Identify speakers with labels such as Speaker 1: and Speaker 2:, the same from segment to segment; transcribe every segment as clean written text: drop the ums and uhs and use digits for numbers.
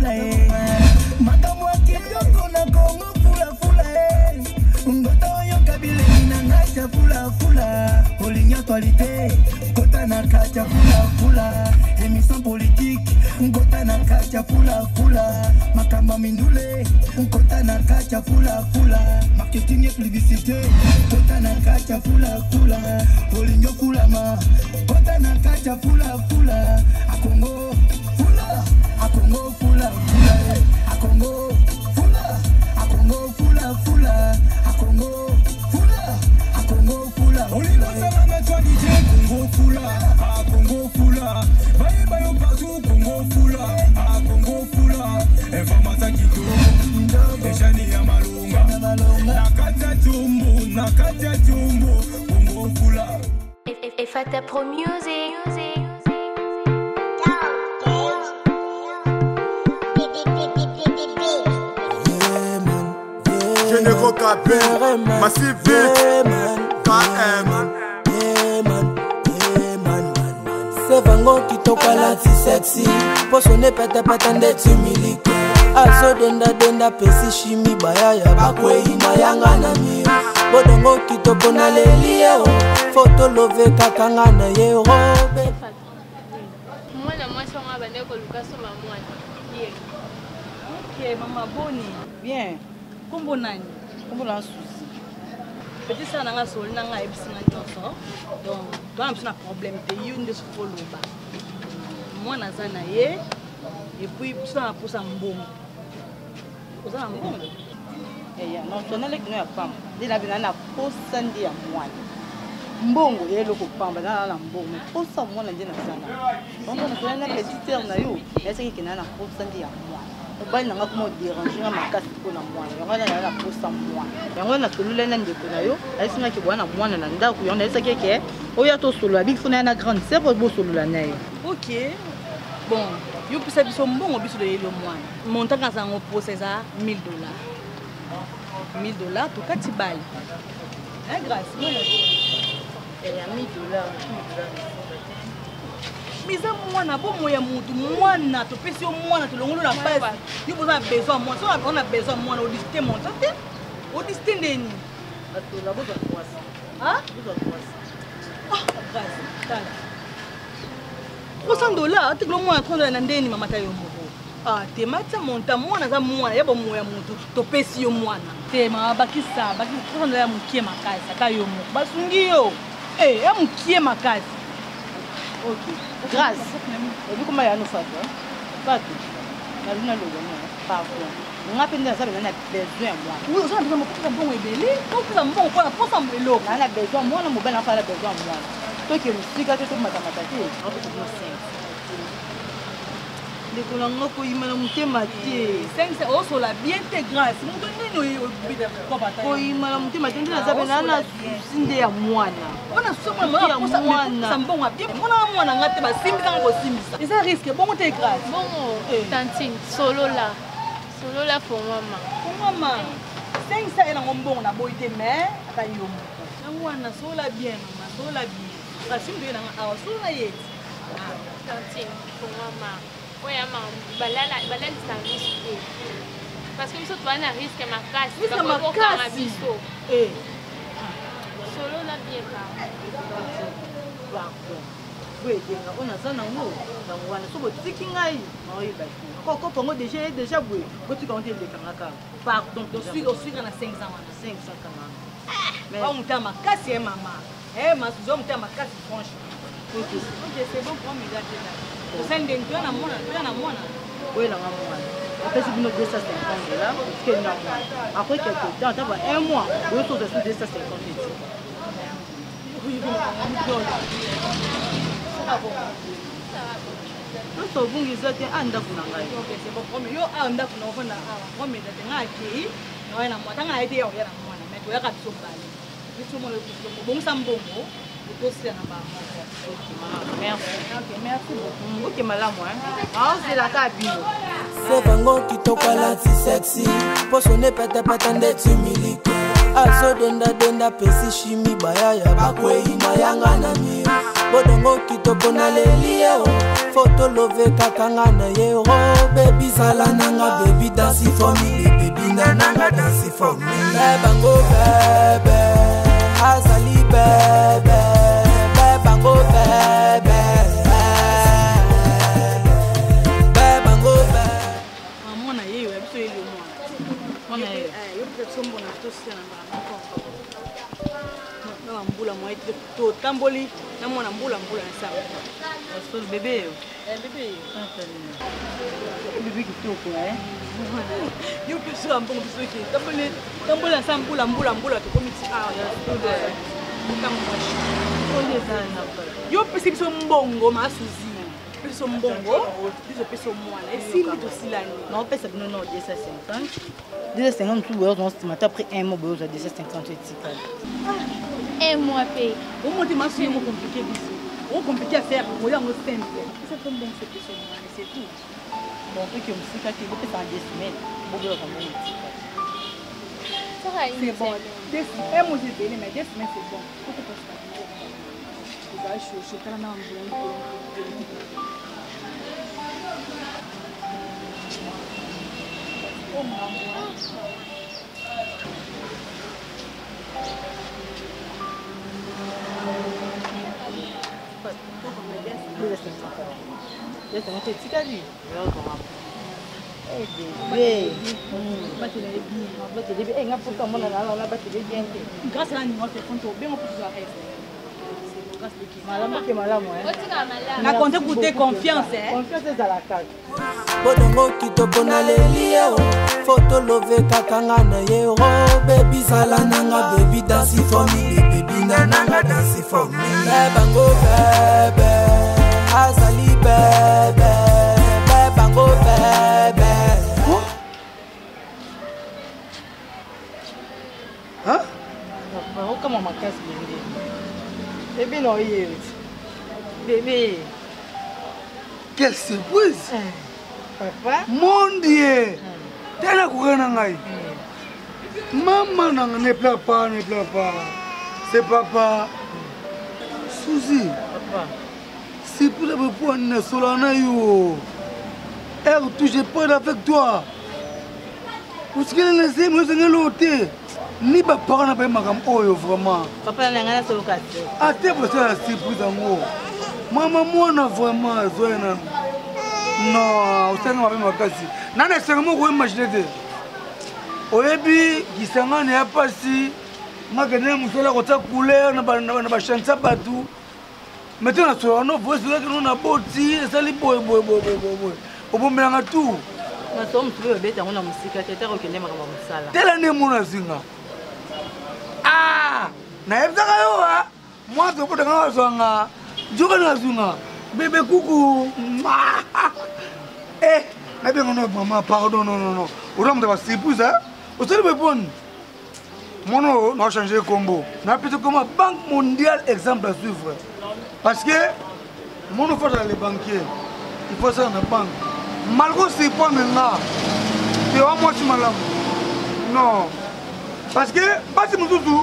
Speaker 1: fula makambo akiyoko na kongo fula ngota oyo kabile na ngacha fula olinya toilette kota na kacha fula émission politique ngota na kacha fula makamba mindule kota na kacha fula marketing et publicité kota na kacha fula olinya fulama kota na kacha fula akongo fula akongo fula akongo fula akongo fula akongo fula oliva salama toi DJ Congo fula bayo partout Congo fula information kitoko eshani ya malunga nakata jumbo Congo fula
Speaker 2: Fata Pro Music.
Speaker 3: Généraux Capel, Massive Vite, KM.
Speaker 4: C'est Vango qui toka la ti sexy. Posone pata ndeti miliko. Aso denda pesi shimi bayaya bakwe ina yanga na mi. Bodongo ki toko na lelio. Photo love kakanga na yero.
Speaker 5: Mwana mwasi wanga bande ko lukaso mamwana.
Speaker 6: Ok, maman Boni. Bien. Kombo nani? Kombo la souci. Petit ça nanga sol nanga ebisina nyonso. Donc, toi on a un problème te yunde so foloba. Moi naza na ye et puis ça na posa mbongo. Posa mbongo.
Speaker 7: Eh ya, non, tonale kino ya pamba. Dina bina na posa ndi ya mwana. Mbongo yelo ko pamba na mbongo. Posa mwana ndi na sana. Donc on a na petit terme na yo. Est-ce que na posa ndi ya mwana? Bali nanga ko mo déranger makasi ko na mwana. Yango na posa mwana. Yango na tolula na ndeko na yo. Aisina ki bwana mwana na ndako yo na esa keke. Oya to solo abik funa na grande sœur bo solo la nayo.
Speaker 6: OK. Bon, yo pisa biso mbongo biso de yelo mwana. Montant ka zango posa za $1000. $1000 to kati bali. Grâce.
Speaker 7: Il y a $1000.
Speaker 6: Biza mwana bo moya mutu mwana to pesi mwana to longolo la base. Yo besoin mwana. So on a besoin mwana auditer montant. Auditer ndeni.
Speaker 7: Ato la boza kwasa.
Speaker 6: Hein?
Speaker 7: Boza kwasa.
Speaker 6: Ah, grâce. $300 te mwana $300 na ndeni mama tayo moko. Ah, te matsa monta mwana za mwana yabo moya mutu to pesi yo mwana. Te mama bakisa $300 ya mukie makasi akayo moko. Basungi yo. Ya mukie makasi.
Speaker 7: OK. Grâce. Et puis comment il y a nous fait pas tout. Na luna lo gona pardon. Ngapenda sabe na besoin moi.
Speaker 6: Oui, on a besoin de bon ebeli. Pour ça bon pour ça mbelo.
Speaker 7: Na besoin moi na mobile na fala besoin moi. Toi qui musika to matamata te. On peut dire 5. De kolanga ko imana mutema te.
Speaker 6: 5 c'est aussi la bien te grâce. Mutu nini obida kwa bataille.
Speaker 7: Ko imana mutema te ndina sabe na sinde ya mwana.
Speaker 6: On soko mwana pour ça mwana. Mbongo bien mwana mwana ngate ba simbi kango simbisa. Et ça risque bon te grâce.
Speaker 5: Bongo tantine solo là pour maman.
Speaker 6: Pour maman. 5 ça ela ngombongo na boite mais akayo. Mwana sola bien maman, sola bien. Kasimbi na awa sola yeti.
Speaker 5: Ah, tantine pour maman. Oui, maman, balala ça risque. Parce que nous sommes à risque ma casse.
Speaker 6: Oui, c'est ma casse.
Speaker 5: Solo la bien
Speaker 7: pas. Oui, on a ça dans nous. Dans wana so botiki ngai. Oui, ba. Ko pongo déjà boué. Botu quand il lekanga. Pardon,
Speaker 6: donc suis na 500 wana.
Speaker 7: 500 kama.
Speaker 6: Mais on t'a ma casse maman. Ma sous on t'a ma casse franchement. OK, c'est bon pour me garder là. Au sein de toi na mona.
Speaker 7: Oui, na mona. Après, si vous nous $250, parce que après quelques temps, t'as un mois, vous êtes sur $250.
Speaker 6: Oui, bon,
Speaker 7: nous sommes vous êtes un d'accord.
Speaker 6: OK, c'est bon. Yo un d'accord, on a on met dans un qui, on a moi tanga été on ya na mona, mais toi ya ka biso bali. Biso mo le bon sambongo.
Speaker 7: Merci. OK, merci beaucoup. OK, madame, hein. C'est la cabine.
Speaker 4: C'est Vango qui toka la ti sexy. Posone pata ndeti miliko. Aso denda pesi shimi bayaya bakwe ina yanga na mi. bodongo kitoko na lelie o foto love kakanga na ye o baby sala nanga baby dance for me baby nanga dance for me bango bebe azali bebe bango bebe bango bebe
Speaker 6: mwana ye yo biso ye mwana ye yo peut-être mbona to sina na na mbula moi to tamboli na mwana mbula na sawa so bébé yo bébé kitoko yo biso ambongo biso ki tamboli na mbula to komiti yo pesi biso mbongo masuzi biso mbongo biso peso mwana esili to silani
Speaker 7: non pesa bino no 250 tout boyo on estimate après un mois boyo 250 etikali
Speaker 5: un mois payé
Speaker 6: au moins tu m'as fait compliqué biso on compliqué à faire pour yango simple c'est comme bon c'est peso mwana c'est tout
Speaker 7: bon puis que musika ki bo pesa en 2 semaines boyo comme bon
Speaker 5: ça va
Speaker 6: c'est bon un mois c'est bien mais 2 semaines c'est bon faut que tu je suis tellement bon oh maman grâce à la nuit, on fait bien na compte pour tes confiance confiance dans la carte
Speaker 4: bodongo kitoko na lelie o foto love kakanga na ye o baby sala nanga baby dance for me baby nanga dance for me bango bebe azali bebe bango bebe
Speaker 7: hein comment ma casse bébé non hier bébé
Speaker 8: quelle surprise
Speaker 7: papa
Speaker 8: mon dieu tena kukana ngai maman nanga ne pleure pas c'est papa Suzy
Speaker 7: papa
Speaker 8: c'est pour le point ne solana yo elle touche pas avec toi parce que les amis sont l'autre ni ba parana ba makam oyo vraiment
Speaker 7: papa na ngana solo kate
Speaker 8: ate pour ça surprise ngo maman mona vraiment zoena non usanga ba makasi nana senga mo ko imaginer de oyebi kisanga ne apasi magane musela ko ta couleur na ba chansa batu maintenant so no voice là que nous na boti sali boy obomelanga tout
Speaker 7: na so mtu beta ngona musika tete ko kende makama musala
Speaker 8: tela ne mona zinga ah na ebzaka yo ha moi to pote nga zonga joka na zunga bébé coucou eh na bien non maman pardon non on va se pousser au seul répondre mono n'a changé combo na plutôt comme banque mondiale exemple à suivre parce que mono faut aller banquier il faut ça na banque malgré c'est pas maintenant c'est au moins si malam non parce que pas si mututu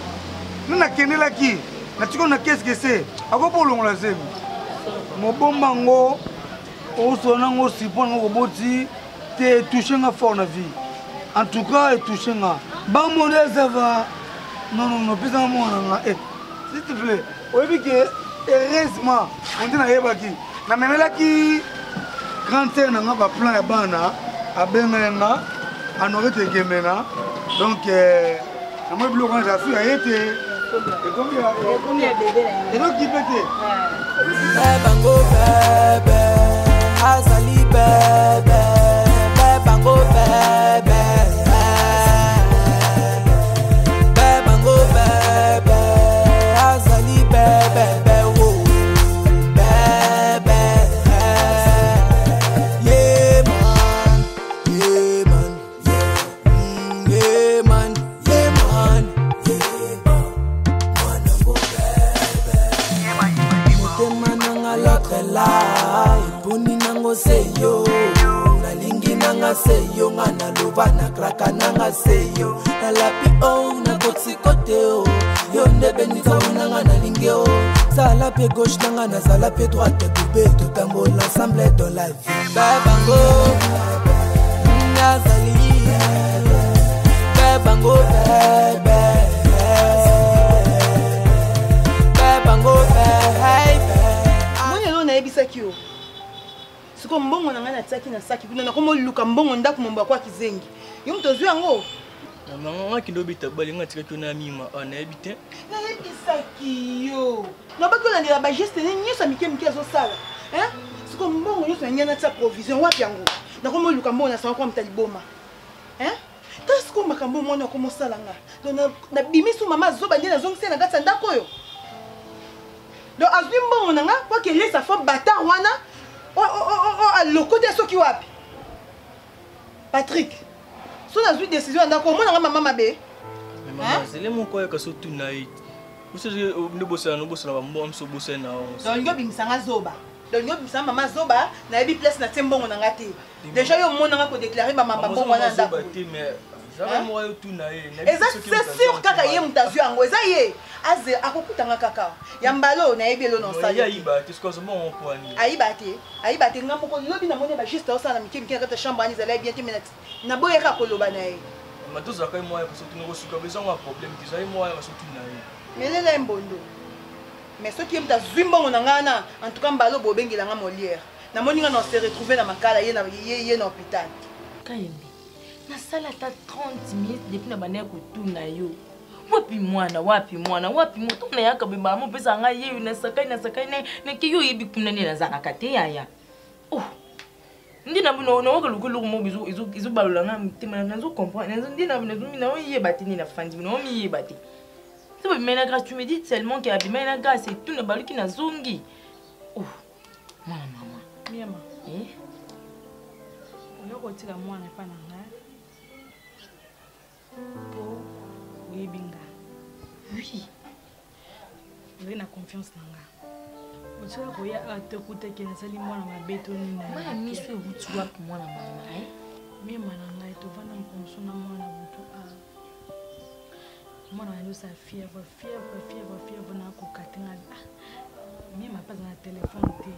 Speaker 8: nuna kenela ki na tiko na qu'est-ce que c'est ako long la zemi mo bombango o sona ngo sipo ngo boti te toucher nga fort na vie en tout cas et toucher nga ba mo ça va non pisa mo nga s'il te plaît oyebi que heureusement on dit na yebaki na memela ki grand terre na nga ba plan ya bana abenga nga anoke te gemena donc moi je suis j'assume a été et combien bébé et donc qui pète
Speaker 4: bango bébé azali bébé bango bébé bango bébé azali bébé oh bébé yeah man yeah man motema nanga lokela eponi nango seyo nalingi nanga nanga seyo nga na loba na kraka nanga seyo na lapi o na kotsi kote o yo nde benita unanga na lingeo sala pe gauche nanga na sala pe droite coupe tout tango l'ensemble de la vie babango nazali babango babango
Speaker 7: moi lelo nayebisaki yo siko mbongo na ngai natiaki na saki kuna nakoma luka mbongo ndako mombo akwa kizengi yo moto ozwi yango
Speaker 9: Maman qui doit être balinga tika na mima on habite
Speaker 7: na yebisaki yo na bako na ndela ba geste ni nyosa mike azo sala hein siko mbongo nyosa nyana tia provision wapi yango nakoma luka mbongo na sawa kwa mtaliboma hein tasiko makambo mwana komo sala nga donc na bimisu mama zoba ndena zongse na gatsa ndako yo donc azwi mbongo na nga kwa ke lesa fa bata wana le côté soki wapi Patrick so na zui décision ndako mona nga mama mabe
Speaker 9: maman c'est le mon quoi que so tonight vous savez ne bossa ba mbom so bossa na
Speaker 7: donc yo bimisanga zoba donc yo bimisanga mama zoba na yebi place na tembongo na nga te déjà yo mona nga ko déclarer mama mbongo wana ndako c'est sûr kaka ye mutazu yango eza ye aze akokutanga kaka ya mbalo na yebi elo non ça
Speaker 9: ayiba te ce bon on point
Speaker 7: ayiba te ngambo ko lobi na mone ba juste au sana miki kata chambre ani zala bien te minute na boye ka koloba na ye
Speaker 9: mato za kai moya ko so tungo suka besoin un problème déjà moya ko so tuna ye
Speaker 7: melela mbondo mais ce qui est mutazu mbongo na ngana en tout cas mbalo bobengela nga Molière na moni nga no se retrouver na makala ye na hôpital
Speaker 6: Kayembe na sala ta 30 minutes depuis na bana ko tuna yo wapi mwana tuna yaka beba mo pesa nga ye na sakai na ki yo yebi kuna ne na zaka kate yaya oh ndina bino no ko lukulu mo izu balula nga mtima na zo comprendre ndina bino mina o ye batini na fandi bino mi ye bati c'est mais na grâce tu me dis tellement que abima na grâce et tout na baluki na zongi oh mwana mama
Speaker 5: miama oyoko tika mwana pa na nga po oyebinga oui oye na confiance na nga otika koya atokutaki nasali mwana mabe toni na
Speaker 6: mwana miso ewuti wapi mwana mama
Speaker 5: miama na ngai tovanda mponso na mwana butu mwana na nyonso afièvre na kokate nga miama apaza na telefone te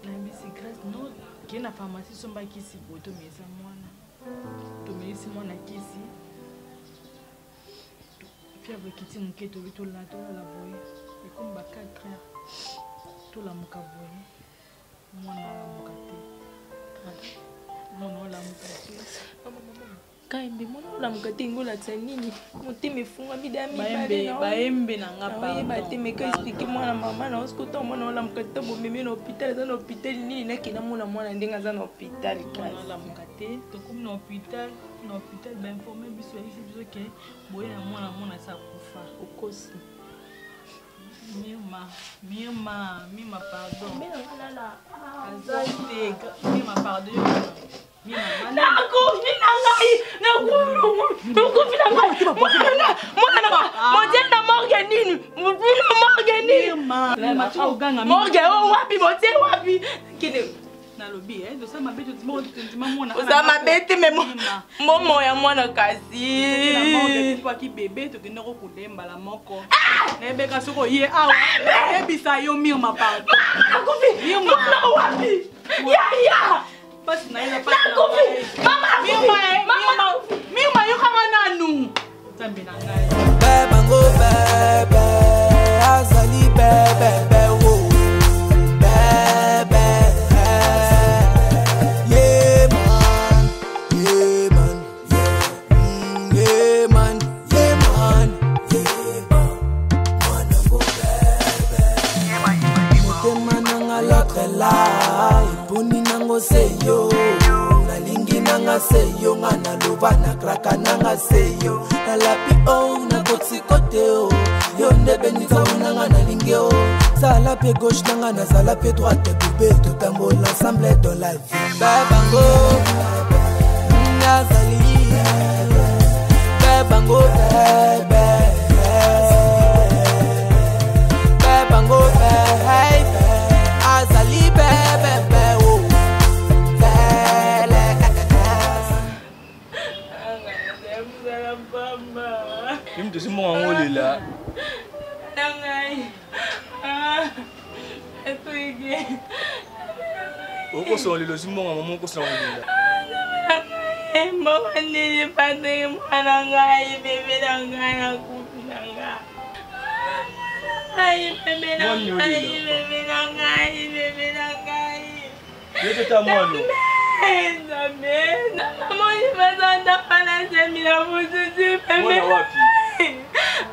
Speaker 5: na bisi grâce no qui na pharmacie somba kisi boto mesa mwana to mesi mwana kisi fièvre kiti muketo bito la boye et comme ba 4 heures to la mukaboye mwana la mukate mwana la mukate mama Kayembe mwana la mukate ngola tsanini motema efunga bidami baembe na nga pa bateme ka expliquer mwana mama na oskota mwana la mukate bomeme na hôpital za na hôpital nini na kina mwana ndenga za na hôpital mwana la mukate to comme na hôpital ba informer biso biso ke boye na mwana sa kufa okosi Mima pardon Mima pardon
Speaker 4: seyo ngana loba na kraka nanga seyo na lapi o na kotsi kote o yo nde benita unanga na lingeo sala pe gauche nanga na sala pe droite coupe tout tango l'ensemble de la vie babango nazali babango babango azali bebe
Speaker 5: Mama.
Speaker 9: Il me dit mon rôle là.
Speaker 5: Nangai.
Speaker 9: Oko so le lozimo maman ko so là.
Speaker 5: Mama ni pande manangai bebe nangai akupinanga. Ai bebe nangai.
Speaker 9: Yete ta mono.
Speaker 5: Mama ni bazanda pana semila musuzi bebe.
Speaker 9: Mwana wapi?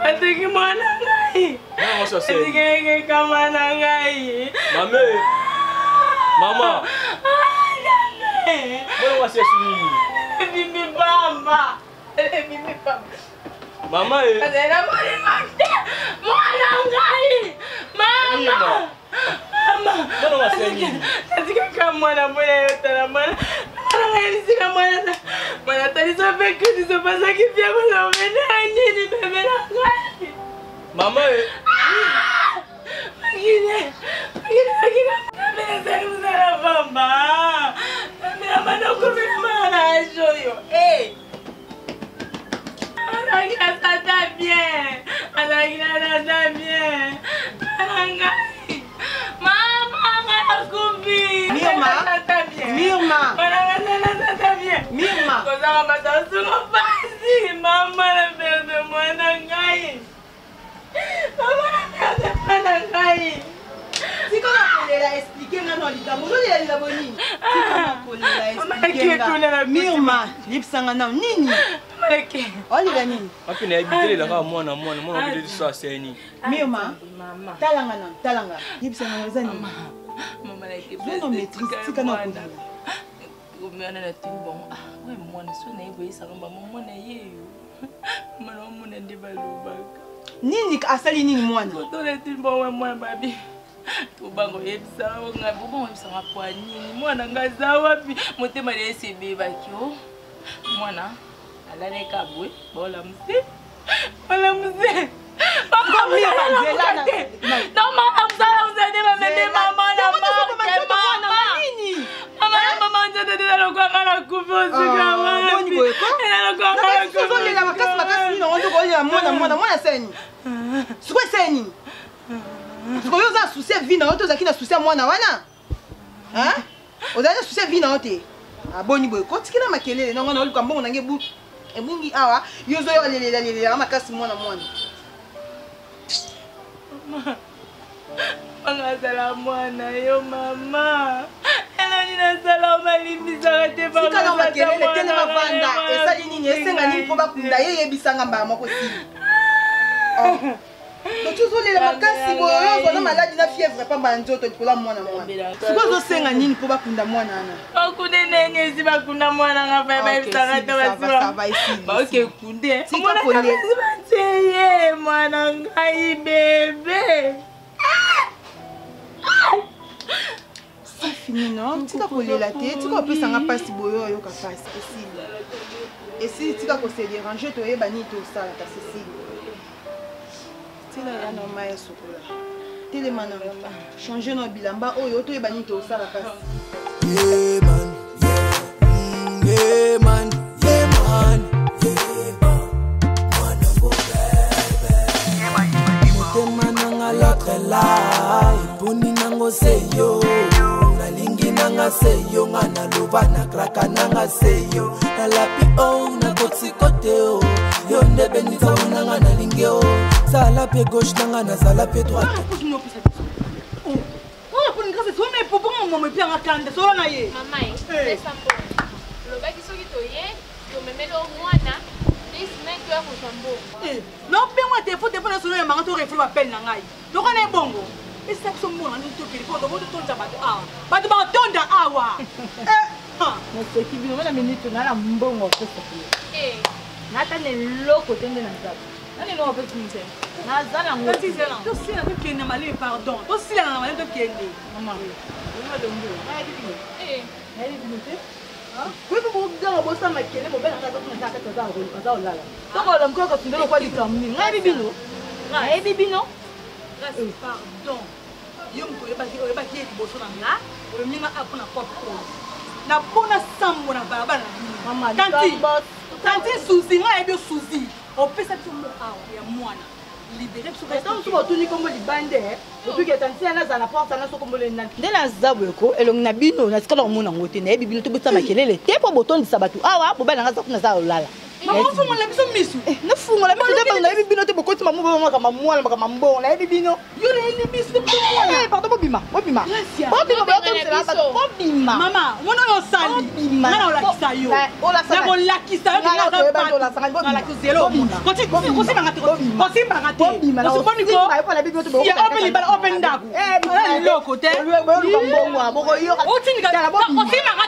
Speaker 5: Atiki manangai.
Speaker 9: Mama so se.
Speaker 5: Atiki kama nangai.
Speaker 9: Mama. Mwana wase suni.
Speaker 5: Bibi bamba.
Speaker 9: Mama
Speaker 5: Adela mori mante. Manangai. Mama.
Speaker 9: Mwana wase ni.
Speaker 5: Atiki kama mwana mwana yote na mwana. Manangai sika mwana. Mwana talizo peke dizo pasaki pia kwa umene nini bebe nangai.
Speaker 9: Mama
Speaker 5: Agile. Bebe sala bamba. Bebe mano kumina mana joyo. Anagina tata bien. Anagina tata bien. Anangai. Mama nganakumbi.
Speaker 7: Mirma.
Speaker 5: Anagina tata bien.
Speaker 7: Mirma.
Speaker 5: Kozanga matasunga basi. Mama na bebe mwanangai. Mama na bebe mwanangai.
Speaker 7: Siko na kolela expliquer nga no likambo. Ozolela liboni. Siko na kolela expliquer. Mirma, lipsanga na nini?
Speaker 5: Maleke.
Speaker 7: Olela nini?
Speaker 9: Api na ibitele la ka mwana bide so seni.
Speaker 7: Mirma. Talanga na, talanga. Lipsanga na zani.
Speaker 5: Mama like
Speaker 7: Zono maîtrise sika na kolela.
Speaker 5: Umeona na timbon. Wewe mwana sio na hivyo isa kwamba mwana yeye. Mwana ndibalubaka.
Speaker 7: Nini asali nini mwana?
Speaker 5: Tole timbon wewe mwana babi. Ubango yebisa ngabe ubongo yebisa ngapwa nini mwana ngaza wapi motema lesi beba kyo mwana alane kabwe bola mse mama mia banzelana no mama msala mzade mame mama na mama njote de la kwa ngana kufosi kama
Speaker 7: boni boyeko
Speaker 5: ela kwa ngana kufosi
Speaker 7: la makasi ni ndo ko ya mwana seni siko seni Siko yo za souci vie na oto zaki na souci mwana wana hein oza souci vie na ote aboni boy ko tikina makelele nongo na oluka mbongo nange bu ebungi awa yo zo yo lelela makasi mwana
Speaker 5: Mangazala mwana yo mama. Ela nina sala malimbisa te ba.
Speaker 7: Sika na makelele tele mavanda esali nini esenga nini po bakunda ye yebisanga mba moko sili. Donc tu zoles la makasi boyo zo na maladie na fièvre pa banzoto pour la mwana. Siko zo senga nini po bakunda mwana ana.
Speaker 5: Okude nenge si bakunda mwana ngapa ba ibisanga te ba.
Speaker 7: Ça va ici.
Speaker 5: Ba oke kunde. Mwana ye mwana ngai bébé.
Speaker 7: C'est fini non? Tu vas coller la tête, tu vas passer un passe boyo yo ka passe Cécile. Et si tu vas se déranger to ebani to ça ta Cécile. Tu là na maya sokola. Tellement na changer no bilamba oyo to ebani to ça la passe.
Speaker 4: Yeah man, yeah man, yeah man, mwana go bebe. Motema nanga l'autre là, ibuni nango seyo. Nalingi nanga seyo, ngana luba na kraka nanga seyo. Nalapi oh, na kotsi kote oh. Yo ndebe nita unanga nalingi oh. Sala pe gauche nanga na sala pe droite.
Speaker 7: Oh, pour une grâce, toi mais pour moi me bien akande so na ye.
Speaker 2: Mama, laisse mbo. Lo baki soki toye, to memelo mwana.
Speaker 7: Non, moi te faut te prendre sur le mango to reflo appel na ngai. Donc on est bongo. Et ça que son mona ni to kiri ko do to ta bato ah. Bato ba tonda awa. Mo se ki bino na minute na la mbongo ko so. Nata ne loko tende na nzaba. Nani no pe kunse. Na zala ngo. To si na ko kende mali pardon. To si na mali to kende. Mama. Ona do ngo. Nani bino te? Oui, vous avez besoin de maquiller, vous avez besoin de faire des choses. Donc, on a encore continué le quoi du temps. Ngai bibino. Ngai bibino. Pardon. Yo mko yeba ki liboso na nga. O minga apona poko. Na pona sambo na baba na. Mama, tanti souci, ngai ebio souci.
Speaker 6: ya mwana libéré biso
Speaker 7: tant so batuni kombo libande otuki etantia na zala porte na so kombo le nani nde na zabu eko elongi na bino na sikala omona ngote na yebi bino to botsa makelele te po botondisa bato awa bobala nga za kuna za olala
Speaker 6: Maman fungola biso misu.
Speaker 7: Na fungola biso te banga yebi bino te bokoti mamu bama kama mwana kama mbongo na yebi bino.
Speaker 6: Yo le misu te mwana.
Speaker 7: Pardon bobima. Bobima ba bobima.
Speaker 6: Mama, mwana yo sali. Ngana ola kisa yo. Na ko lakisa yo ngana ba. Ngala kuzelo. Koti manga te. Kosi manga te. Kosi boni ko. Ya open libala open ndaku. Loko te.
Speaker 7: Boluka mbongo boko yo.
Speaker 6: Otini ka. Kosi manga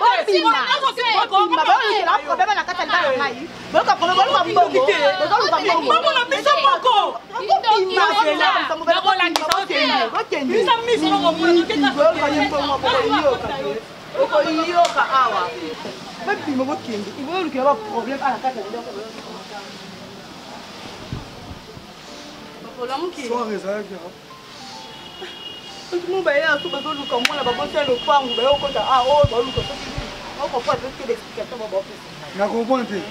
Speaker 6: te.
Speaker 7: Bobima ba la problème na kata ndalo ngai. Boluka mbongo. Boluka mbongo.
Speaker 6: Mama na biso moko.
Speaker 7: Bobima zela.
Speaker 6: Bako lakisa oke. Bisa misu no ko mwana ke ta.
Speaker 7: Oko yoka awa. Bobima bokende. Iboluka ba problème ala kata ndalo.
Speaker 8: Soir ezalaki
Speaker 7: mo baye aso bazoluka mwana babotya lopangu baye okota oyo baluka soki okopoa toke l'explication babapesa
Speaker 8: na comprendre te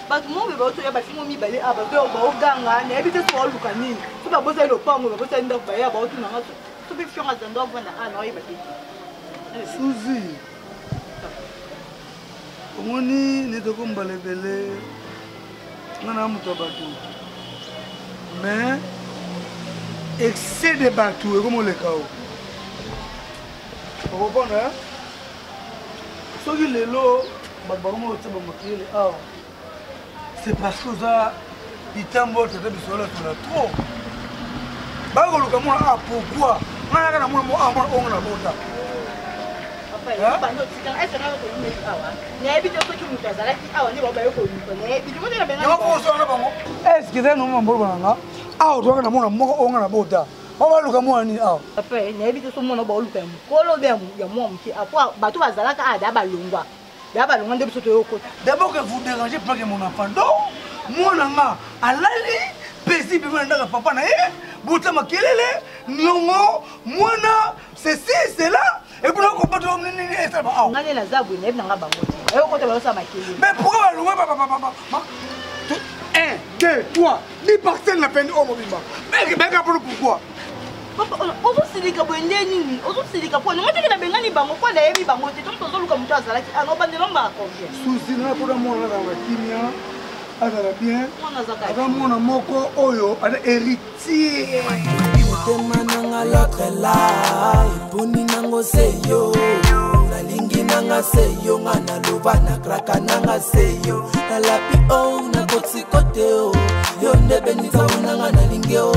Speaker 7: bato mobe baotoya basimo mibale a bato baoganga nayebi te so baoluka nini so babotya lopangu babotya ndako baye baotunanga soki fionga zando avanda a naoyeba te
Speaker 8: suzi omoni netokombala ebele nga na moto ya bato mais excès de bateau et comme on le chaos. Vous comprenez? Ce qui est là, c'est parce que ça, il t'envoie trop. Pourquoi? Ah, tu vois que mon amour on a beau temps. On va le gamin ni ah.
Speaker 7: Après, n'habite sur mon amour le père. Polo bien, il y a moi qui a quoi? Bateau à Zalaka à Dabalunga. Dabalunga de ce côté.
Speaker 8: D'abord que vous dérangez pas que mon enfant. Donc, mon enfant, à l'aller, paisible dans papa na bouta makelele, nyongo, mwana, ceci, cela. Et pour nous comprendre, on est ça.
Speaker 7: On a la zabu, n'est pas bango. Et on compte ça makelele.
Speaker 8: Mais pourquoi le papa? 1, 2, 3, 10 parcelles la peine au mobile. Mais pourquoi?
Speaker 7: Ozo silika bwende nini? Ozo silika po. No mateke na bengani bango kwa na yebi bango te. Tonto zoluka mutu azalaki. Ano bandelo mba combien?
Speaker 8: Souci na pour moi na ba kimia. Azala bien.
Speaker 7: Mwana zaka.
Speaker 8: Aka mwana moko oyo ana héritier.
Speaker 4: Temananga l'autre là. Ibuni nango seyo. Nalingi nanga seyo. Ngana luba na kraka nanga seyo. Nalapi o na kotsi kote o. Yonde benita unanga nalingi o.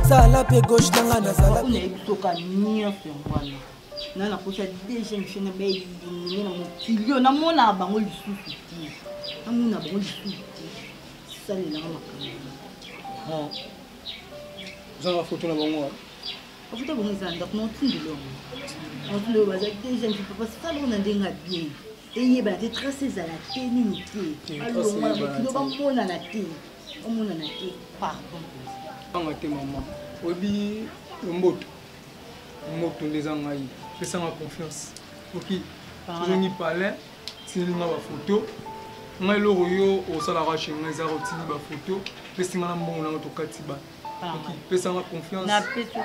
Speaker 4: Sala pe gauche nanga na sala.
Speaker 7: Kuna ebisoka nyonso ngwana. Nana kosa déjà mfina bayi ni na mokilio na mona bango lisusu ti. Na mona bango lisusu ti. Sala na makambo.
Speaker 8: Ah. Vous avez photo na bango.
Speaker 7: Photo bango zanda ko ntindelo. Ntindelo baza déjà mfi papa sala on ndenga bien. Et ba te tracer za la teni ti. Alors moi kilo ba mona na ti. On mona na ti. Pardon.
Speaker 8: Te maman obi moto les angai fais ma confiance OK je n'y parlais c'est ma photo ngai lo yo o sala ra chinga za rotini ba photo pesi ngana mbongo na to katiba OK fais ma confiance
Speaker 7: na peso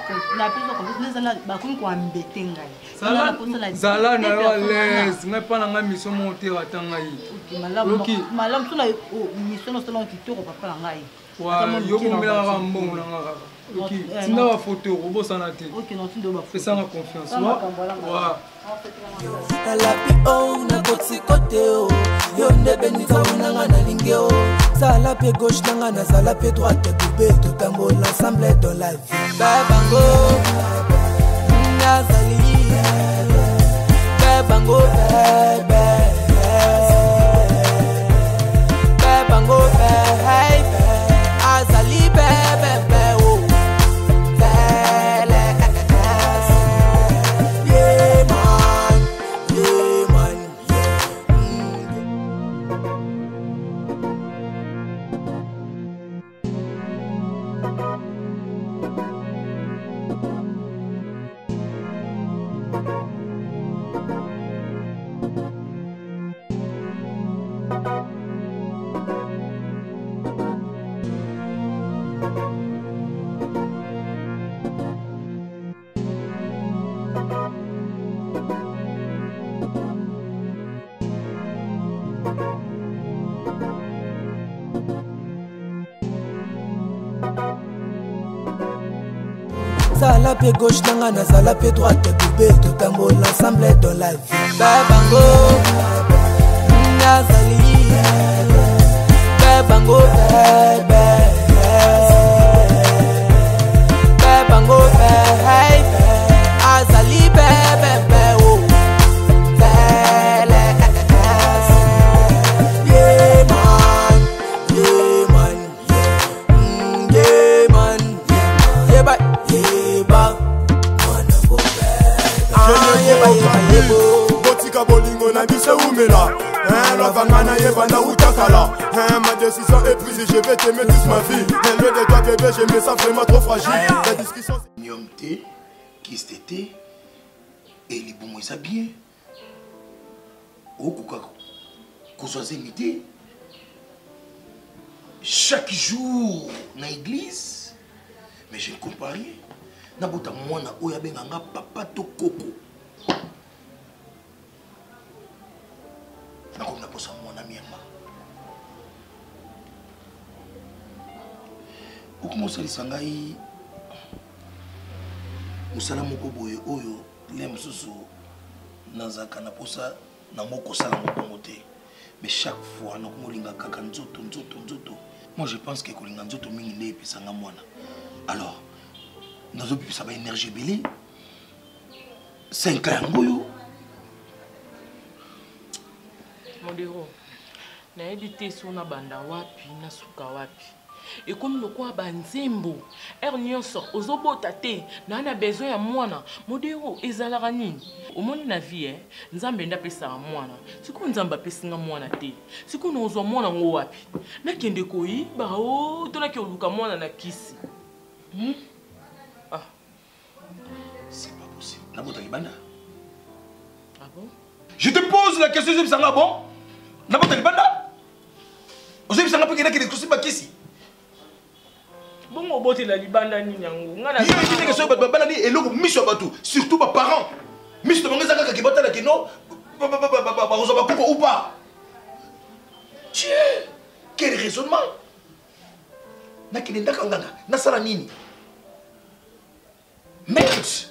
Speaker 7: confiance na ba ko ambete ngai
Speaker 8: zala na yo l'aise ngai pa na ngai mission monter atangai
Speaker 7: malam tuna mission no salon kitoko papa ngai
Speaker 8: yo bomela ga mbongo na nga OK tinda ba photo robo sana te
Speaker 7: OK non tindo ba
Speaker 8: fais ça ma confiance wa
Speaker 4: Nalapi o na kotsi kote o. Yonde benita unanga nalingi o. Sala pe gauche nanga na sala pe droite. Coupe tout en beau l'ensemble de la vie. Babango Nazali Babango baby Babango baby Azali baby oh yeah man yeah nazala pe gauche nanga nazala pe droite bébé totambola ensemble dans la vie babango nazali babango babango azali bebe oh yeah man
Speaker 3: botika bolingo na biso umela lavangana yebanda utakala ma décision est prise et je vais t'aimer toute ma vie loin de toi bébé je me sens vraiment trop fragile la discussion
Speaker 8: Nyomte kistete et les bons ça bien okuka kozwazengite chaque jour na église mais je ne comprends rien nabota mwana oyo abenganga papa to koko nakomi naposa mwana miema okomosalisa ngai mosala moko boye oyo le mosusu nazalaka na posa nango kosala mobongo te mais chaque fois nakomolinga kaka nzoto. Moi je pense que kolinga nzoto mingi nde epesanga mwana alors nazobimisa ba énergie ebele 5 ans yango oyo
Speaker 5: modero nayebi te so na banda wapi na suka wapi ekomi lokola banzembo ere nyonso ozobota te na besoin ya mwana modero ezalaka nini omoni na vie nzambe nde apesaka mwana sikoyo nzambe apesinga mwana te sikoyo naozwa mwana ngo wapi nakende koyiba o tonaki oluka mwana na kisi
Speaker 8: c'est pas possible nabota libanda
Speaker 5: ah bon
Speaker 8: je te pose la question ozobisanga bon nabota libanda ozobisanga mpe kendaki kosimba kisi
Speaker 5: bongo botela libanda nini yango ngana
Speaker 8: yini question bana ni eloko miso bato surtout ba parents miso bango ezaka ki botala kino ba roza ba koko ou pas Dieu quel raisonnement nakende ndaka nganga nasala nini merde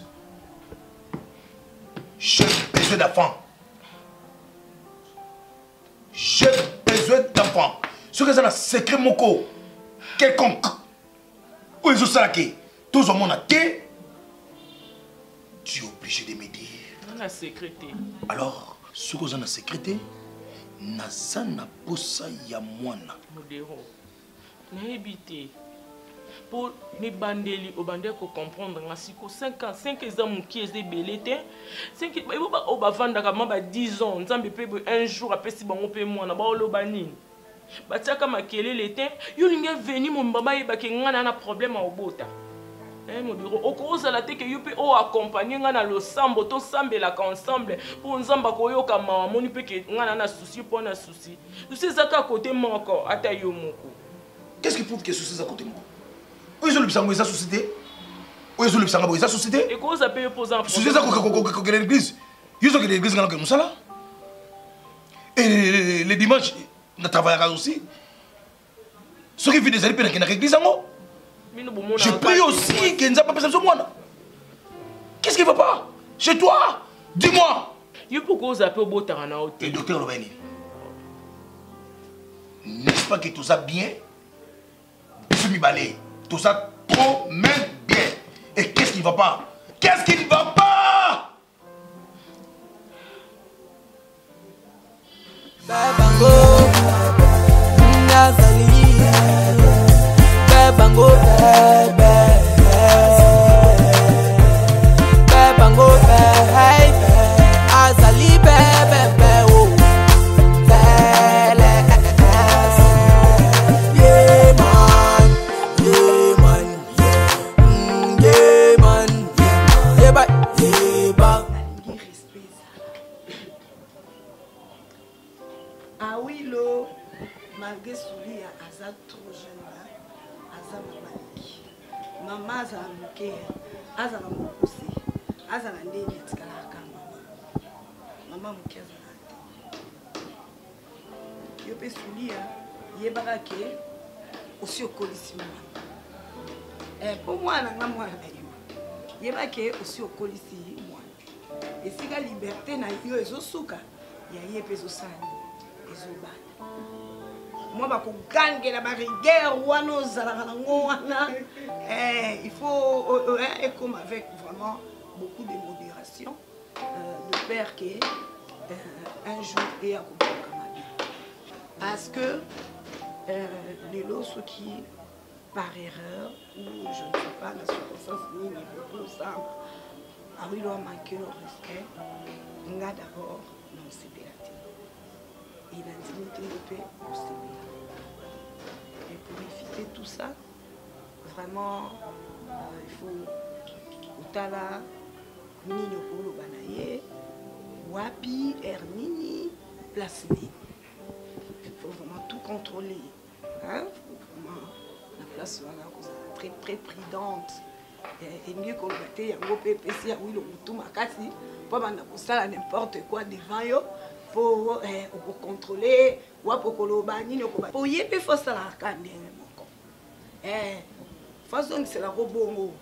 Speaker 8: j'ai besoin d'enfants j'ai besoin d'enfants ce que ça na secret moko quelconque où est-ce que tous au monde a été tu es obligé de me dire
Speaker 5: on a sécrété
Speaker 8: alors ce que on a sécrété nasa na posa ya mwana
Speaker 5: modero naebité pour mes bandeli au bandé ko comprendre nga siko 5 ans 5 ans qui est belete 5 ba ba vanda ka maba 10 ans nzambe pe un jour apesi bango pe mwana ba oloba nini batiaka makelele te yo linga veni mo mbaba yebaki ngana na problème a obota modiro okozala te ke yo pe o accompagner ngana lo sambo to sambela ka ensemble pour nzamba ko yoka mawa moni pe ke ngana na souci pour na souci souci zaka côté moko ata yo moko
Speaker 8: qu'est-ce qui prouve que souci à côté moko oyo le bisango eza société oyo le bisango eza société
Speaker 5: et cause a payer poser un
Speaker 8: problème souci za ko l'église yo zo que l'église ngana ko musala et les dimanches na travaillera aussi ce qui fait des années que na église ngo je prie aussi que nzapa pesa so mwana qu'est-ce qui va pas chez toi dis-moi
Speaker 5: yo pourquoi vous appelez au botara na hôtel
Speaker 8: et docteur Lobani n'est-ce pas que tout ça bien semi balé tout ça trop même bien et qu'est-ce qui ne va pas qu'est-ce qui ne va pas
Speaker 4: babango nazali babango babango azali bebe oh yeah man yeah ba
Speaker 10: ah oui lo malgré Soulia aza trop jeune là aza mabaki mama aza moke aza na mokusi aza na ndeni atikala kama mama moke aza na yo pe Soulia yebaka ke aussi okolisi mwana po mwana nga mwana na yo yeba ke aussi okolisi mwana esika liberté na yo ezosuka ya ye mpe ezosala ezobana moi bakogangela barigueur wana ozalaka nango wana il faut comme avec vraiment beaucoup de modération de peur que un jour eyakoboka mabe parce que lelo soki par erreur ou je ne sais pas la circonstance nini ekosama awilo amanke le respect nga d'abord naosepela te elandimi te mpe osepela et pour éviter tout ça vraiment il faut kotala nini okoloba na ye wapi air nini place nini il faut vraiment tout contrôler hein? Vraiment la place wana kozala très très prudente elingi koloba te yango mpe epesi ya wilo motu makasi mpo banda kosala n'importe quoi devant yo mpo okocontrôle wapi okoloba nini okoba mpo ye mpe fosalaka ndenge moko fazongiselako bongo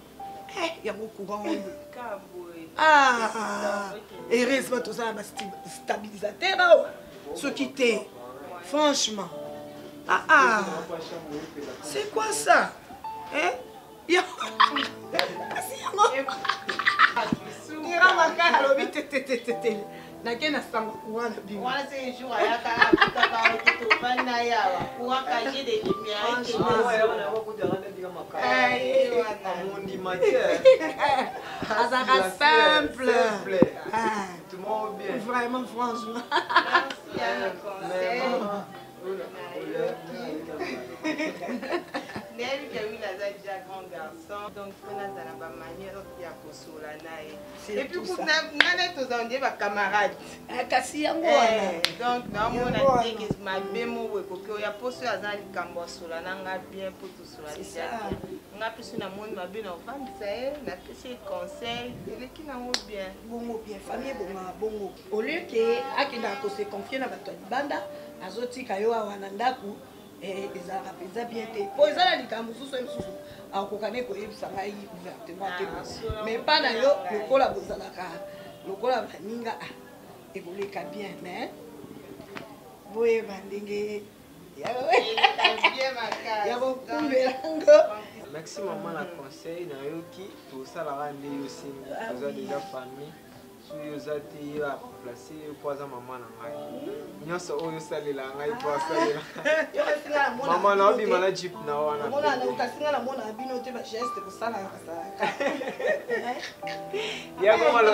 Speaker 10: yango courant oyo heureusement tozala bastabilisateur awa soki te franchement c'est quoi ça ira makaya alobi tetetetete nake na sanga kuwana bino wana c'est jour ayaka kaka tofana yawa kuwaka j'ai des lumières qui azaka simple tout le monde bien vraiment franchement
Speaker 11: donc on a ma manière de kosola nae et puis pour nana tous on dit ba camarade
Speaker 10: kasi yango
Speaker 11: donc na mona teke ma bemo we ko ya poso azali kambo sola nanga bien pour tout sola déjà nga pisu na moni ma bien en femme ça na pesi conseil et qui na bien
Speaker 10: bongo bien famille bongo au lieu que akenda ko se confier na bato banda azotika yo awana ndaku ezalaka mpenza bien te po ezala likambo mosusu ye mosusu akokane koyebisa ngai ouvertement te mais mpa na yo lokola bozalaka lokola baninga ekoleka bien mais boyeba ndenge ya bokumbelango
Speaker 12: merci maman la conseil na yoki tosalaka nde yo singi oza déjà famille soki oza te ye aplace po aza mama na ngai nyonso oyo osalela ngai po asalela mama na obima na jip na wana
Speaker 10: okasinga na mona bino te bageste kosalaka yamona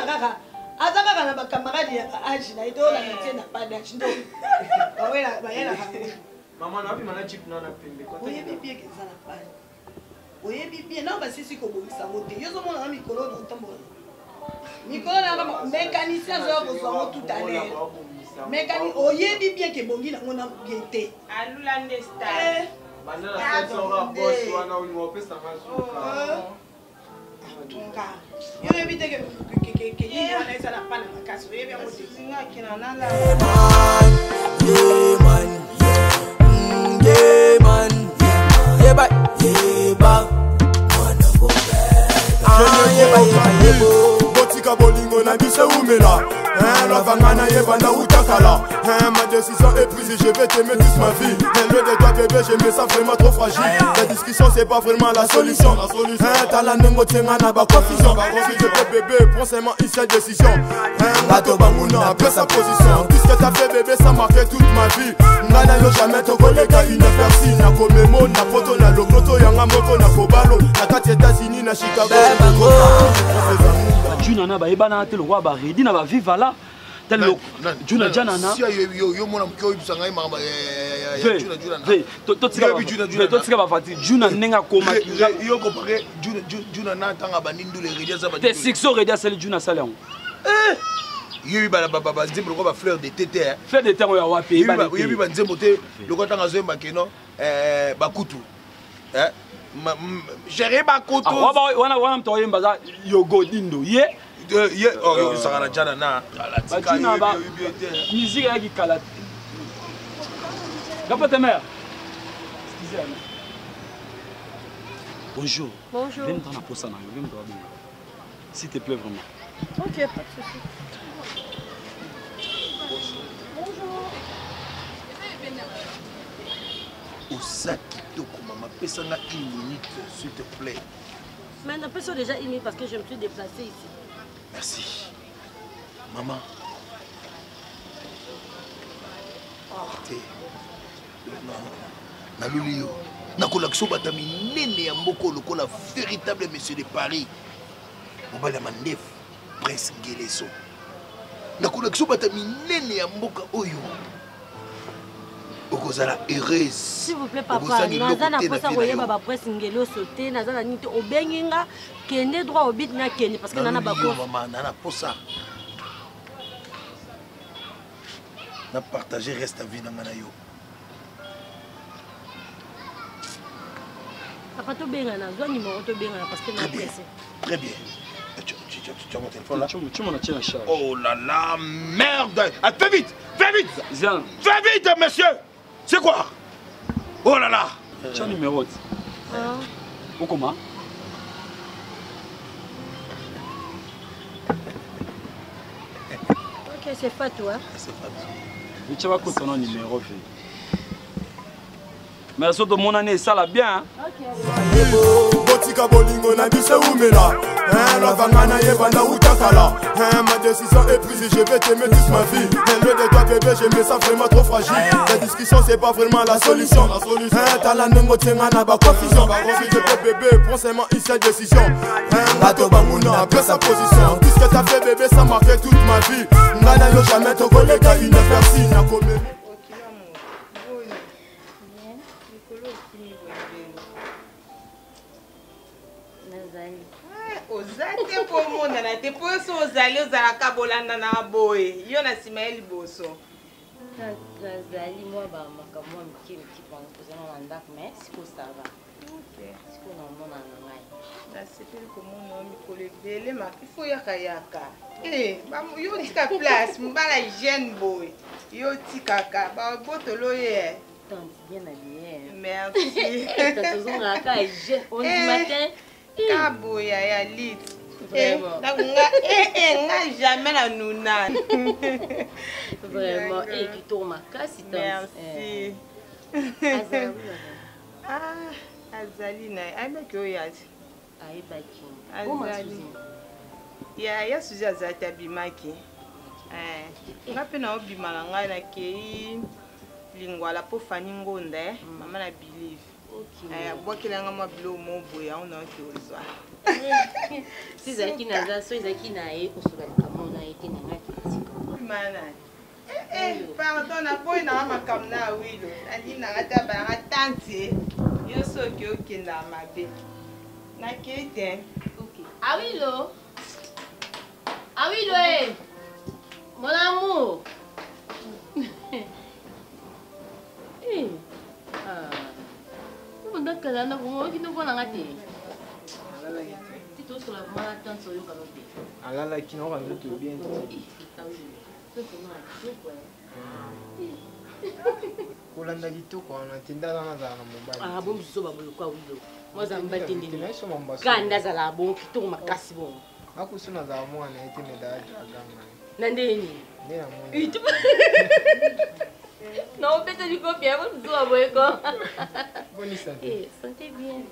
Speaker 10: kaka aza kaka na bakamarade ya baage na ye toolaka tie na padage ndo bayelaka
Speaker 12: mama na obima na jip na wana pembe
Speaker 10: oyebi bieke eza na page oyebi bien na basisi kobongisa ngo te yo ozomonaka mikolo naotambola mikolo nanga mécanicien azoya kozwa ngo tout à l'heure mécanique oyebi bien ke bongi nango na bien te
Speaker 11: alula nde star
Speaker 10: tunga yo oyebi te ke nini wana ezala pana makasi oyebi yango te
Speaker 11: singakina nala
Speaker 3: botika bolingo na biso umela lavangana yebanda utakala ma décision est prise et je vais t'aimer toute ma vie loin de toi bébé je me sens vraiment trop fragile la discussion c'est pas vraiment la solution tala ndenge otienga na baconfusion je peux bébé prends seulement une seule décision ngato banguna après sa position tout ce que t'as fait bébé ça m'a fait toute ma vie nga na yo jamais tokoleka une merci na komemo na poto na lokoto yanga moko na kobalo na kati États-Unis na Chicago
Speaker 13: Junana ba ebana te le roi ba redi na ba viva là tel le Juna Janana
Speaker 14: si yo mona mko ibisanga imamba ya Juna
Speaker 13: to tsika ba fati Juna nenga koma
Speaker 14: yo compare Juna na tanga banindu le redia za ba
Speaker 13: te sixo redia sel Juna salon
Speaker 14: yebi ba nzembo ko ba fleur de tété
Speaker 13: fleur de terre ya wapi
Speaker 14: yebi ba nzembo te loko tanga zemba keno bakutu Chérie Bakutu.
Speaker 13: Wana mtoye mbaza yogodindo ye
Speaker 14: oh sakana jana na
Speaker 13: batina ba musique ya kikala gapote mère Bonjour.
Speaker 6: Bonjour.
Speaker 13: Viens dans la poste, s'il te plaît vraiment.
Speaker 6: Ok, pas de souci.
Speaker 14: Osa kitoko maman, pesa-nga 1 minute s'il te plaît.
Speaker 6: Mais on peut déjà 1 minute parce que je me suis déplacée ici.
Speaker 14: Merci. Maman. Naluli yo. Nakolakso bata minene ya mboko lokola véritable monsieur de Paris. Mobali ya mandef, Prince Ngeleso. Nakolakso bata minene ya mboka oyo. Okozala heureuse.
Speaker 6: S'il vous plaît papa, naza na posa koyeba ba Prince Ngeleso te, naza na nite obenginga kende droit au bit na kende parce que nana bako.
Speaker 14: Maman, nana posa. Na partager reste à vie dans ngana yo.
Speaker 6: Papa to benga na zo numéro to benga parce que na presse.
Speaker 14: Très bien. Tu as mon téléphone là?
Speaker 13: Tu m'en as tiré en charge.
Speaker 14: Oh là là, merde! Ah, fais vite! Fais vite!
Speaker 13: Zian.
Speaker 14: Fais vite, monsieur! C'est quoi? Oh là là!
Speaker 13: Tu as un numéro? Ou comment?
Speaker 6: Ok, c'est pas toi.
Speaker 14: C'est pas toi.
Speaker 13: Mais tu vas écouter ton numéro. Mais surtout mon année, ça l'a bien.
Speaker 3: Botika bolingo na bise umela. La vangana yebanda utakala. Ma décision est prise et je vais t'aimer toute ma vie. Loin de toi bébé, je me sens vraiment trop fragile. La discussion c'est pas vraiment la solution. T'as la nengo tenga na ba confusion. Si je peux bébé, prends seulement une seule décision. Bato bamuna après sa position. Tout ce que t'as fait bébé, ça m'a fait toute ma vie. Ngana yo jamais te collègue une personne na commis.
Speaker 11: Ozate po mona na te po so ozali ozalaka bolanda na boye yo na sima ya liboso
Speaker 6: nazali mwa bamakambo ya mike mpona kozala na ndako mais siko sava siko namona na ngai
Speaker 11: nasepeli komona yo mikolo ebele ifo yakayaka yo tika place mobala hygiène boye yo tikaka babotolo ye
Speaker 6: bien habillé
Speaker 11: merci
Speaker 6: tozongaka hygiène on dit matin
Speaker 11: kaboya ya lit nga jamais na nuna
Speaker 6: vraiment kitoko makasi
Speaker 11: merci azali na ayebaki oyo ati
Speaker 6: ayebaki
Speaker 11: ya suzi azali te abimaki nga mpe na obima na ngai nakei lingwala mpo fani ngonda mama na believe abwakelanga mwa bilo mo boye aona oke ozwa
Speaker 6: so ezalaki na ye kosola likambo na ye te na ngai
Speaker 11: mana pardon naboyi nanga makambo na awilo nandi nanga ta bayanga tante yo soki okendaka mabe nakei te
Speaker 6: awilo mon amour ndakala na bongo kinokona nga te titosola mwana tanse oyokana te
Speaker 12: alalaki na okanzo tobien kolanda kitoko wana te ndaza nazala na mobali
Speaker 6: bo mosusu babolokwa wilo mwazala mbatendeni kandi azala bongo kitoko makasi bongo
Speaker 12: akusu nazala mwana ete medaje aganga
Speaker 6: na ndeni
Speaker 12: nde namoni
Speaker 6: non, peut-être du copier, vous nous avons quoi?
Speaker 12: Bonne santé.
Speaker 6: Santé bien.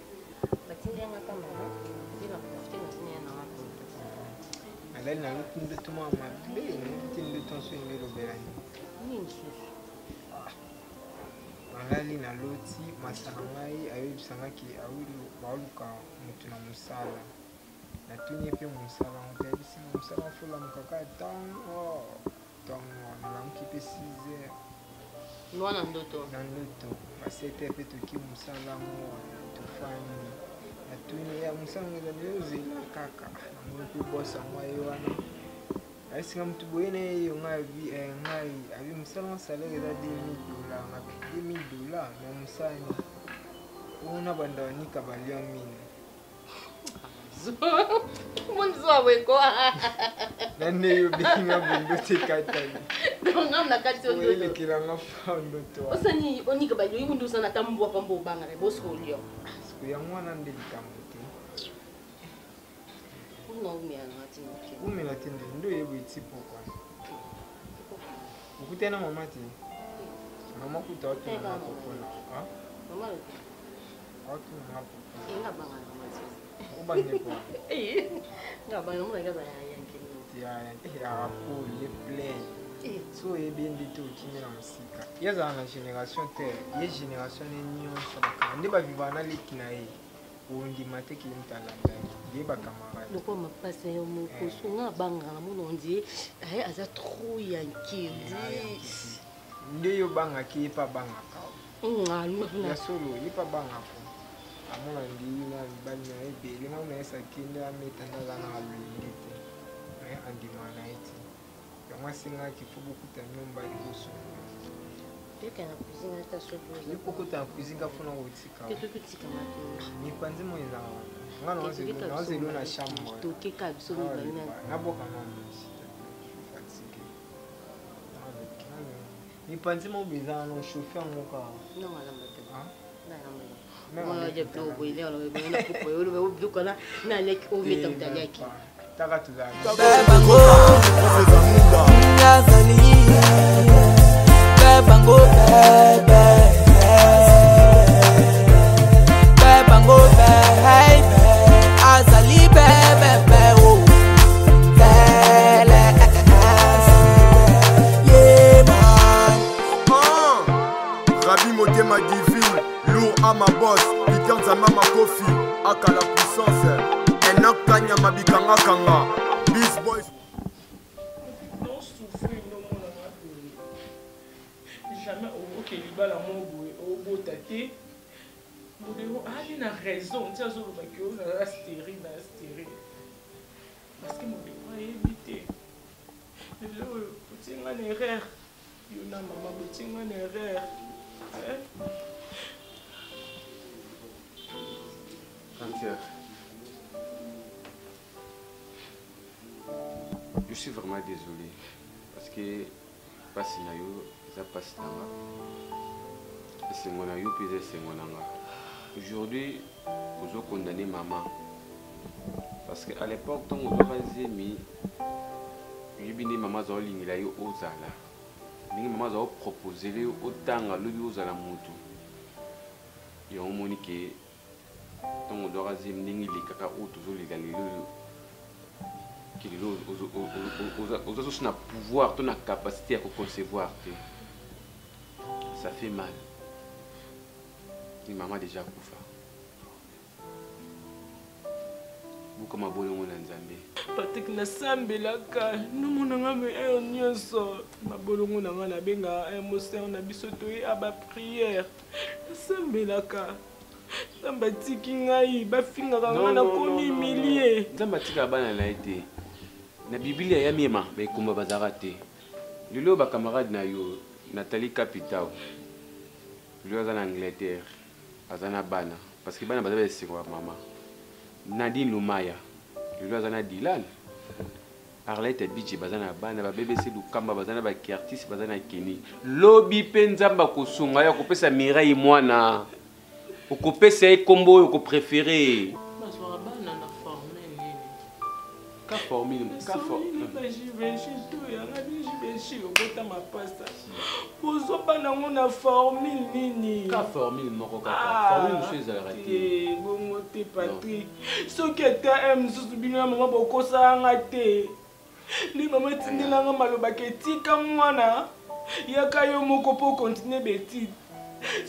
Speaker 6: Batinga ngaka mama. Bila profiter na sinia na wako.
Speaker 12: Alali na lutu ndeto mama. Be, ndeto ndeto nso ngelo belani.
Speaker 6: Nini?
Speaker 12: Alali na loti masangai ayebisangaki awilo baluka mutu na musala. Na tunye pe musala ngabisi musala fula mukaka tango. Tango na mkipe 6h.
Speaker 6: Mwana ndoto
Speaker 12: basete pe toki musala mo tofani atuni ya musala ngeza lezela kaka mpe bosa mwaye wana asinga mtu boyene yo ngai abi musala salaire eza $2000 na musani una banda wanika balio mine
Speaker 6: Mon zo we ko.
Speaker 12: Nane yo binga bundo tekatani.
Speaker 6: Ngam na kati ondo.
Speaker 12: Ile kilanga faundo to.
Speaker 6: Osani onika ba yo mundu sana tambwa pambo banga re bosko lio.
Speaker 12: Siku ya mwana ndili kambuti.
Speaker 6: Uno umia na ati nke.
Speaker 12: Umi na tindi ndo yebu itipo kwa. Ukutena mama ti. Mama kuta watu na hapo kuna. Ha?
Speaker 6: Mama.
Speaker 12: Watu na hapo.
Speaker 6: Inga banga na mama.
Speaker 12: Ubanye kwa.
Speaker 6: Nga banga mwana ngaza ya yanki.
Speaker 12: Ya hapo ye plein. So yebendi to kimina musika. Yaza na generation te, ye generation ni nyonso bakanga. Ndi ba vivana likina ye. Undi mateki mtalanda. Ye ba camarade.
Speaker 6: Loko mapasa yo moko sunga banga na muno ndi ay aza trop yanki.
Speaker 12: Ndi yo banga ki pa banga ka.
Speaker 6: Ngalu
Speaker 12: Ya solo ye pa banga ko. Amona ndi na bali na ebe, linga una esa kinde ameta na na alulite. Andi mana iti. Yamwa singa kifubu kuta nyumba ikusu.
Speaker 6: Teka na kuzinga ta sobo.
Speaker 12: Lipo kuta kuzinga funa utika.
Speaker 6: Keto kutika matu.
Speaker 12: Ni panzi mo ina. Ngana waze luna shamba.
Speaker 6: To keka biso ngana.
Speaker 12: Naboka mama. Fatigué. Ni panzi mo biza no chauffeur moka.
Speaker 6: Non ala mate. Moi j'ai plus au bout là on va couper on va duka na nek o meta mtaliaki.
Speaker 12: Taka tuzana.
Speaker 4: Bebango Yazali Bebango bebe Bebango bebe Azali bebe oh Tele Yeah man
Speaker 3: Rabi Motema divine lourd à ma boss Peter Zamama Kofi Aka la puissance Enoch Kanya Mabikanga Kanga Beast Boys
Speaker 5: Non souffrir non mon ami. Jamais au Kélibala mon boy au beau taquet. Modéro a une raison tiens sur le bac na stérile parce que mon déro a évité. Le petit une erreur. Yona maman petit une erreur.
Speaker 15: Je suis vraiment désolé parce que passe na yo ça passe nanga c'est mon ayo puis c'est mon nanga. Aujourd'hui vous condamné maman parce que à l'époque tant vous avez mis yebini maman za lingila yo ozala ningi maman za proposer le otanga lobi ozala mutu yo moni ke tant vous doit zim ningi likaka otozo ligalelo aux autres na pouvoir, tu as capacité à concevoir. Ça fait mal. Ni maman déjà koufa. Vous comme un bon homme en
Speaker 5: Patrick na sambelaka no monanga me nyonso mabolongo nanga na benga émotion na biso to aba prière sambelaka Nzamba tiki ngai bafinga kanga na komi millier.
Speaker 15: Nzamba tika bana na été. Na Biblia ya miema ba ikumba bazarate. Lelo ba camarade na yo Nathalie Capitao. Lelo za na Angleterre. Azana bana parce que bana bazabe singwa mama. Nadine Lumaya. Lelo za na Dylan. Arlette Bichi bazana bana ba BBC Lukamba bazana ba artiste bazana Keni. Lobi penzamba kosunga ya kopesa Mireille mwana. Okopesa ekombo oko préféré. Ka formule moko kaka formule chose à rater
Speaker 5: bongo te Patrick soki eta msusu bino mama bokosa ngate li mama tindela maloba ke tika mwana yaka yo moko po continuer beti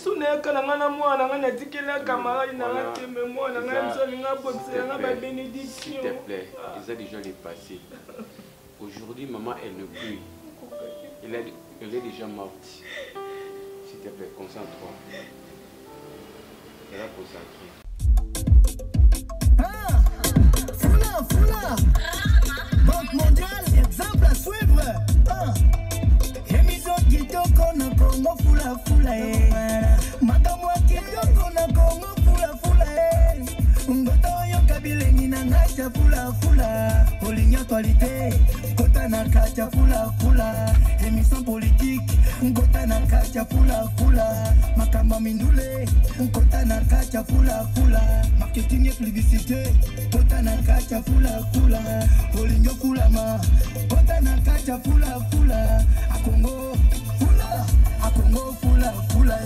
Speaker 5: suna yaka na mwana ngana tikela camarade na ngate me mwana ngana msali ngabotse ngaba bénédiction.
Speaker 15: S'il te plaît, ils ont déjà les passé. Aujourd'hui maman elle ne plus. Elle est déjà morte. S'il te plaît, concentre-toi. Elle a consacré.
Speaker 1: Fula Banque mondiale, exemple à suivre. Émission kitoko na Congo fula makamwa kitoko na Congo fula ngoto yo kabilengi na ngai kacha fula fula. Oligno actualité, kota na kacha fula fula. Émission politique, kota na kacha fula fula. Makamba mindule, kota na kacha fula fula. Marketing et publicité, kota na kacha fula fula. Oligno fula ma, kota na kacha fula fula. A Congo fula, a Congo fula fula.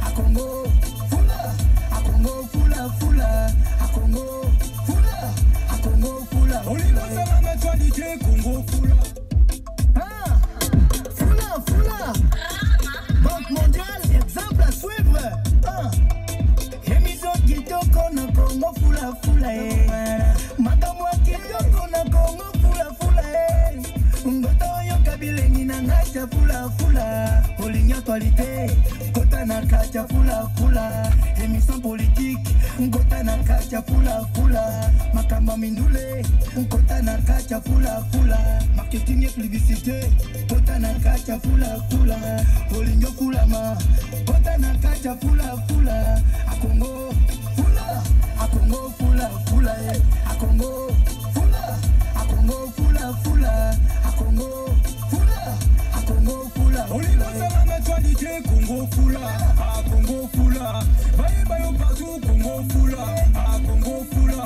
Speaker 1: A Congo fula, a Congo fula fula. A Congo fula, a Congo fula. Oligno sala na actualité, Congo fula. Ah, fula fula. Banque mondiale, exemple à suivre. Ah, émission kitoko na Congo fula fula. Makamwa kitoko na Congo fula fula. Ngoto yo kabilengi na ngacha fula fula. Oligno actualité, kota na kacha fula fula. Émission politique, kota na kacha fula fula. Makamba mindule, kota na kacha fula fula. Marketing et publicité, kota na kacha fula fula. Oligno fula ma, kota na kacha fula fula. A Congo fula, a Congo fula fula. A Congo fula, a Congo fula fula. A Congo fula, a Congo fula. Oligno sala na actualité, Congo fula, a Congo fula. Baye bayo partout, Congo fula, a Congo fula.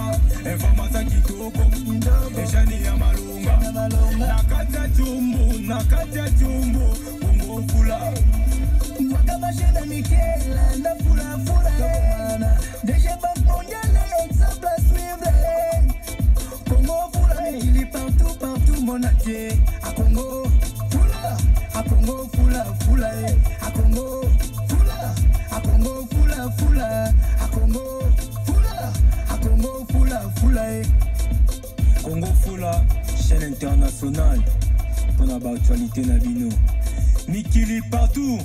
Speaker 1: Information kitoko, eshani ya malunga. Nakata jumbo, Congo fula. Wakabashena Mikela, na fula fula. Déjà banque mondiale, exemple à suivre. Congo fula, il est partout, mon atier. A Congo fula, a Congo fula fula. A Congo fula, a Congo fula fula. A Congo fula, a Congo fula fula.
Speaker 16: Congo fula, chaîne internationale. Pour la actualité na bino. Mikili partout.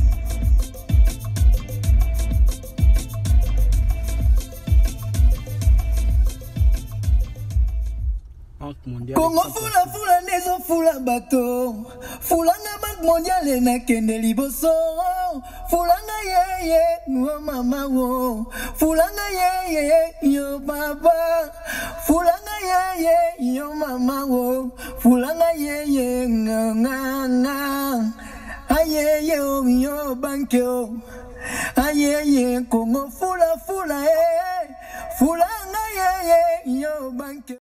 Speaker 1: Congo fula fula nezo fula bato. Fulanga banque mondiale na kende liboso. Fulanga ye no mama wo. Fulanga ye yo baba. Fulanga ye yo mama wo. Fulanga ye nga. Aye yo banko. Aye Congo fula fula. Fulanga ye yo banko.